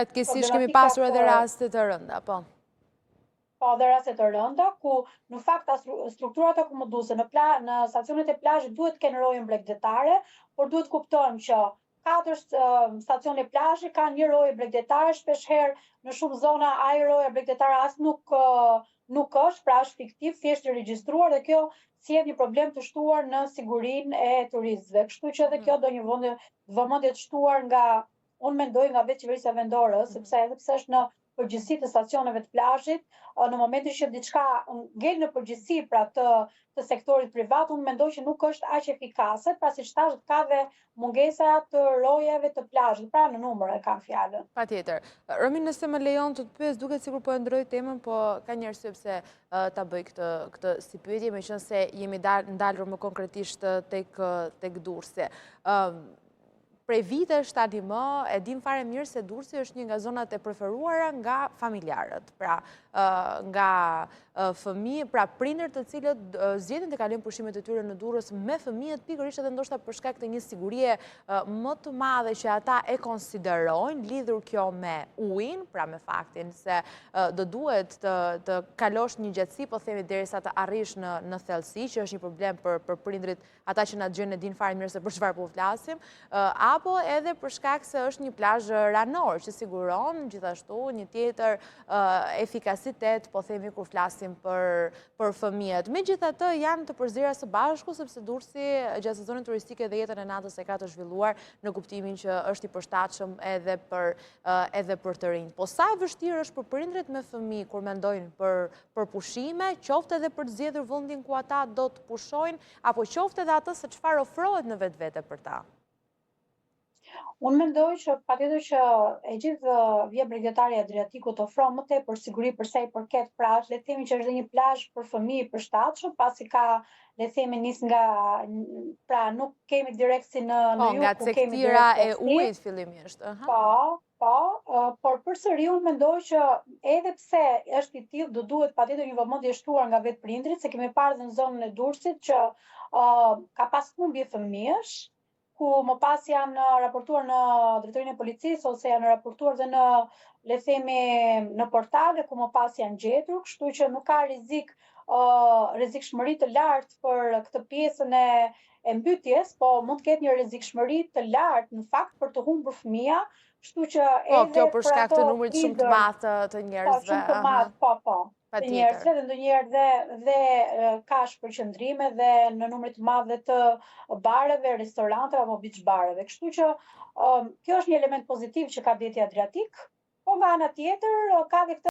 Fatkeqësisht kemi pasur edhe raste të rënda, po. Po, dhe raste të rënda, ku në fakt strukturat akomoduese në stacionet e plazhit duhet të kenë rojën bregdetare, por duhet kuptojmë që 4 stacione plazhi kanë një rojë bregdetare, shpeshherë në shumë zona ai roja bregdetare as nuk është, pra është fiktiv, thjesht i regjistruar dhe kjo sjell një problem të shtuar në sigurinë e turistëve. Kështu që edhe kjo do një vëmendje të shtuar unë mendoj nga vetë qeverisja vendore, sepse është në përgjithësi të stacioneve të plazhit, në momentin që diçka ngel në përgjithësi pra të sektorit privat, unë mendoj që nuk është aq efikase, pra siç thash ka dhe mungesa të rojave të plazhit, pra në numër e kam fjalën. Patjetër. Romi, nëse më lejon të pyes, duket sikur po e ndroj temën, po ka një arsye pse ta bëj këtë si pyetje, meqense jemi ndalur më konkretisht tek Durrësi. Prej vitesh tani më e dim fare mirë se Durrësi është një nga zonat e preferuara nga familjarët, pra nga fëmijë, pra prindërt të cilët zgjedhin të kalojnë pushimet e tyre në Durrës me fëmijët, pikërisht edhe ndoshta për shkak të një sigurie më të madhe që ata e konsiderojnë, lidhur kjo me ujin, pra me faktin se do duhet të kalosh një gjatësi, po themi derisa të arrish në thellësi, që është një problem për prindrit, ata që na dëgjojnë e din fare mirë se për çfarë po flasim, apo edhe për shkak se është një plazh ranor që siguron gjithashtu një tjetër efikasitet, po themi kur flasim për fëmijët. Megjithatë janë të përzierë së bashku sepse Durrësi gjatë sezonit turistike dhe jetën e natës e ka të zhvilluar në kuptimin që është i përshtatshëm edhe për të rinj. Po sa e vështirë është për prindrit me fëmijë kur mendojnë për pushime, qoftë edhe për të zgjedhur vendin ku ata do të pushojnë, apo qoftë edhe atë se çfarë ofrohet në vetvete për ta. Unë mendoj që patjetër që e gjithë vija bregdetare e Adriatikut ofron më tepër siguri për sa i përket pra le të themi që është një plazh për fëmijë i përshtatshëm, pasi ka le të themi nis nga pra nuk kemi direkt si në jug nga cektira e ujit fillimisht. Por përsëri unë mendoj që edhe pse është i tillë do duhet patjetër një vëmendje shtuar nga vetë prindrit, se kemi parë në zonën e Durrësit që ka pas humbje fëmijësh, ku më pas janë raportuar në drejtorinë e policisë ose janë raportuar dhe në le të themi në portale ku më pas janë gjetur, kështu që nuk ka rrezikshmëri të lartë për këtë pjesën e mbytyjes, po mund të ketë një rrezikshmëri të lartë në fakt për të humbur fëmia, kështu që edhe kjo për shkak të numrit shumë të madh të njerëzve. Shumë të madh, të njerëzve dhe ndonjëherë dhe ka shpërqendrime dhe në numre të madhe të bareve, restoranteve apo beach bareve. Kështu që kjo është një element pozitiv që ka deti Adriatik, po nga ana tjetër ka dhe këtë